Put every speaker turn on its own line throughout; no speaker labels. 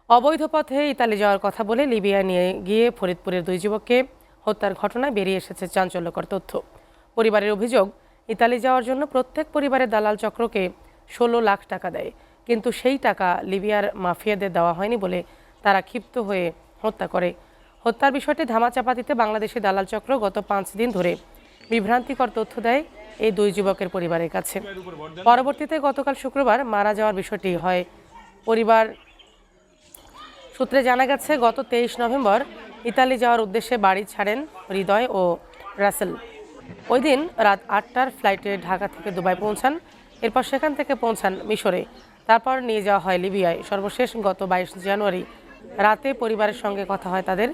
অবৈধ পথে ইতালি যাওয়ার কথা বলে লিবিয়া নিয়ে গিয়ে ফরিদপুরের দুই যুবককে হত্যার ঘটনায় বেরিয়ে এসেছে চাঞ্চল্যকর তথ্য। পরিবারের অভিযোগ, ইতালি যাওয়ার জন্য প্রত্যেক পরিবারের দালাল চক্রকে 16 লাখ টাকা দেয়, কিন্তু সেই টাকা লিবিয়ার মাফিয়াদের দেওয়া হয়নি বলে তারা ক্ষিপ্ত হয়ে হত্যা করে। হত্যার বিষয়টি ধামাচাপা দিতে বাংলাদেশি দালাল চক্র গত 5 দিন ধরে বিভ্রান্তিকর তথ্য দেয় এই দুই যুবকের পরিবারের কাছে। পরবর্তীতে গতকাল শুক্রবার মারা যাওয়ার বিষয়টি হয়। পরিবার সূত্রে জানা গেছে, গত 23 নভেম্বর ইতালি যাওয়ার উদ্দেশ্যে বাড়ি ছাড়েন হৃদয় ও রাসেল। ওই দিন রাত 8টার ফ্লাইটে ঢাকা থেকে দুবাই পৌঁছান। এরপর সেখান থেকে পৌঁছান মিশরে। তারপর নিয়ে যাওয়া হয় লিবিয়ায়। সর্বশেষ গত 22 জানুয়ারি রাতে পরিবারের সঙ্গে কথা হয় তাদের।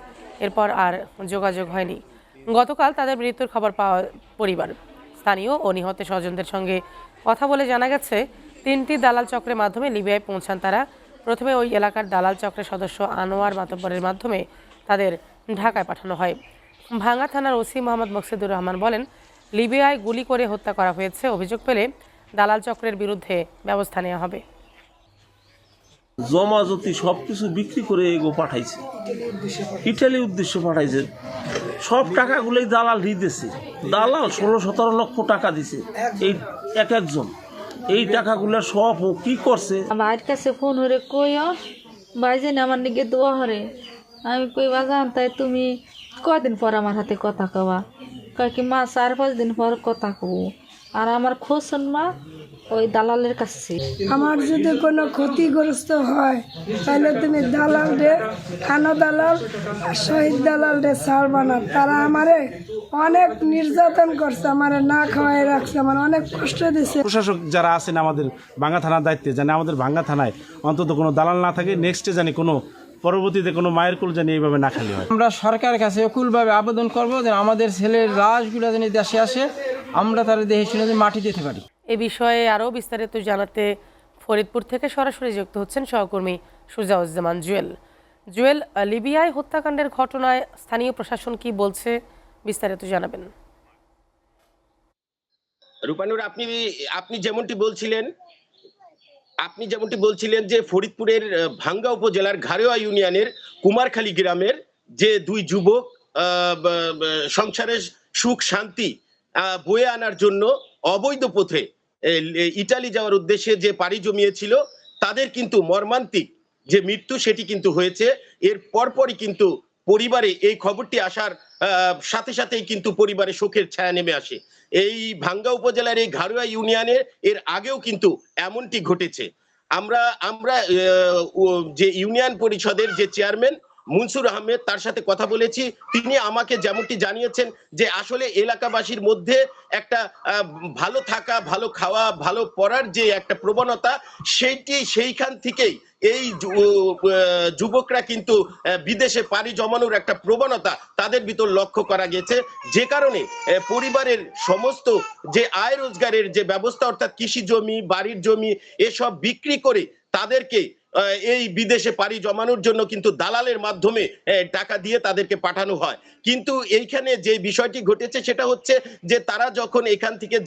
এরপর আর যোগাযোগ হয়নি। গতকাল তাদের মৃত্যুর খবর পাওয়া পরিবার, স্থানীয় ও নিহত স্বজনদের সঙ্গে কথা বলে জানা গেছে, 3টি দালাল চক্রের মাধ্যমে লিবিয়ায় পৌঁছান তারা। প্রথমে ওই এলাকার দালাল চক্রের সদস্য আনোয়ার মাতব্বরের মাধ্যমে তাদের ঢাকায় পাঠানো হয়। ভাঙ্গা থানার ওসি মোহাম্মদ মকসুদুর রহমান বলেন, লিবিয়ায় গুলি করে হত্যা করা হয়েছে। অভিযোগ পেলে দালাল চক্রের বিরুদ্ধে ব্যবস্থা নেওয়া হবে।
জমাজতি সবকিছু বিক্রি করে এগো পাঠাইছে, ইটালি উদ্দেশ্যে পাঠাইছে। সব টাকাগুলোই দালাল দিতেছে। দালাল 16-17 লক্ষ টাকা দিছে এই একজন। এই টাকাগুলো সব ও কি করছে।
আমার কাছে ফোন হরে কইও ভাইজান আমার নিকে দোয়া হরে। আমি কইবা জান তাই তুমি কয়দিন পর আমার হাতে কথা কবা? কয় কি মা 4-5 দিন পর কথা কব। আর আমার খোঁজ মা ওই দালালের কাছে।
আমার যদি কোনো ক্ষতিগ্রস্ত হয় তাহলে তুমি দালাল রে, খানো দালাল আর শহীদ দালাল রে ছাড়বা না। তারা আমারে অনেক নির্যাতন করছে, আমারে না খাওয়াই রাখছে, আমার অনেক কষ্ট দিছে।
প্রশাসক যারা আছেন আমাদের ভাঙ্গা থানার দায়িত্বে, জানি আমাদের ভাঙ্গা থানায় অন্তত কোনো দালাল না থাকে, নেক্সটে জানি কোনো পরবর্তীতে কোনো মায়ের কুল জানি এইভাবে না খালি হয়।
আমরা সরকারের কাছে অকুলভাবে আবেদন করব যে আমাদের ছেলের লাশগুলো যেন দেশে আসে, আমরা তার দেহে শুনে মাটি দিতে পারি।
এ বিষয়ে আরও বিস্তারিত জানাতে ফরিদপুর থেকে সরাসরি যুক্ত হচ্ছেন সহকর্মী সুজাউজ্জামান জুয়েল। জুয়েল, লিবিয়ায় হত্যাকাণ্ডের ঘটনায় স্থানীয় প্রশাসন কি বলছে, বিস্তারিত জানাবেন।
রূপানুর, আপনি যেমনটি বলছিলেন যে ফরিদপুরের ভাঙ্গা উপজেলার ঘাড়োয়া ইউনিয়নের কুমারখালী গ্রামের যে দুই যুবক সংসারের সুখ শান্তি বয়ে আনার জন্য অবৈধ পথে ইটালি যাওয়ার উদ্দেশ্যে যে পাড়ি জমিয়েছিল, তাদের কিন্তু মর্মান্তিক যে মৃত্যু সেটি কিন্তু হয়েছে। এর পরপরই কিন্তু পরিবারে এই খবরটি আসার সাথে সাথেই কিন্তু পরিবারে শোকের ছায়া নেমে আসে। এই ভাঙ্গা উপজেলার এই ঘাড়োয়া ইউনিয়নের এর আগেও কিন্তু এমনটি ঘটেছে। আমরা যে ইউনিয়ন পরিষদের যে চেয়ারম্যান মুনসুর আহমেদ, তার সাথে কথা বলেছি। তিনি আমাকে যেমনটি জানিয়েছেন যে আসলে এলাকাবাসীর মধ্যে একটা ভালো থাকা, ভালো খাওয়া, ভালো পড়ার যে একটা প্রবণতা, সেইখান থেকেই এই যুবকরা কিন্তু বিদেশে পাড়ি জমানোর একটা প্রবণতা তাদের ভিতর লক্ষ্য করা গেছে, যে কারণে পরিবারের সমস্ত যে আয় রোজগারের যে ব্যবস্থা, অর্থাৎ কৃষি জমি, বাড়ির জমি এসব বিক্রি করে তাদেরকে এই বিদেশে পাড়ি জমানোর জন্য কিন্তু দালালের মাধ্যমে টাকা দিয়ে তাদেরকে পাঠানো হয়। কিন্তু এইখানে যে বিষয়টি ঘটেছে সেটা হচ্ছে যে তারা যখন এখান থেকে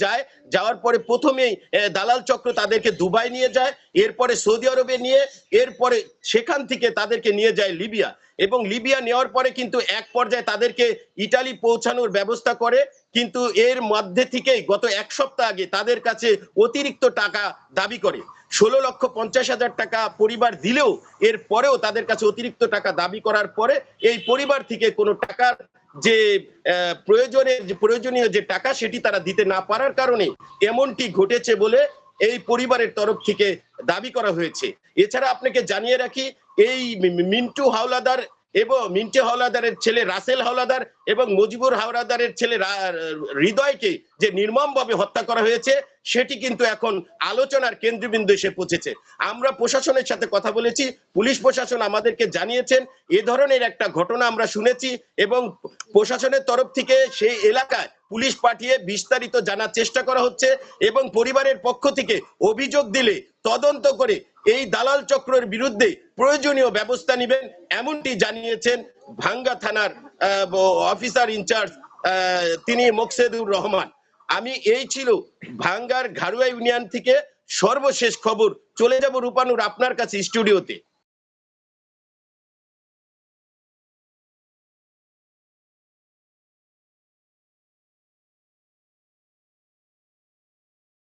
যাওয়ার পরে প্রথমেই দালাল চক্র তাদেরকে দুবাই নিয়ে যায়, এরপরে সৌদি আরবে নিয়ে, এরপরে সেখান থেকে তাদেরকে নিয়ে যায় লিবিয়া, এবং লিবিয়া নেওয়ার পরে কিন্তু এক পর্যায়ে তাদেরকে ইটালি পৌঁছানোর ব্যবস্থা করে। কিন্তু এর মধ্যে থেকেই গত 1 সপ্তাহ আগে তাদের কাছে অতিরিক্ত টাকা দাবি করে। 16,50,000 টাকা পরিবার দিলেও এর পরেও তাদের কাছে অতিরিক্ত টাকা দাবি করার পরে এই পরিবার থেকে কোনো টাকার যে প্রয়োজনীয় যে টাকা সেটি তারা দিতে না পারার কারণে এমনটি ঘটেছে বলে এই পরিবারের তরফ থেকে দাবি করা হয়েছে। এছাড়া আপনাকে জানিয়ে রাখি, এই মিন্টু হাওলাদারের ছেলে রাসেল হাওলাদার এবং মুজিবুর হাওলাদারের ছেলে হৃদয়কে যে নির্মমভাবে হত্যা করা হয়েছে, সেটি কিন্তু এখন আলোচনার কেন্দ্রবিন্দু এসে পৌঁছেছে। আমরা প্রশাসনের সাথে কথা বলেছি, পুলিশ প্রশাসন আমাদেরকে জানিয়েছেন এ ধরনের একটা ঘটনা আমরা শুনেছি, এবং প্রশাসনের তরফ থেকে সেই এলাকায় পুলিশ পাঠিয়ে বিস্তারিত জানার চেষ্টা করা হচ্ছে, এবং পরিবারের পক্ষ থেকে অভিযোগ দিলে তদন্ত করে এই দালাল চক্রের বিরুদ্ধে প্রয়োজনীয় ব্যবস্থা নেবেন, এমনটি জানিয়েছেন ভাঙ্গা থানার অফিসার ইনচার্জ তিনি মকসুদুর রহমান। এই ছিল ভাঙ্গার ঘাড়োয়া ইউনিয়ন থেকে সর্বশেষ খবর। চলে যাব রূপানুর আপনার কাছে স্টুডিওতে।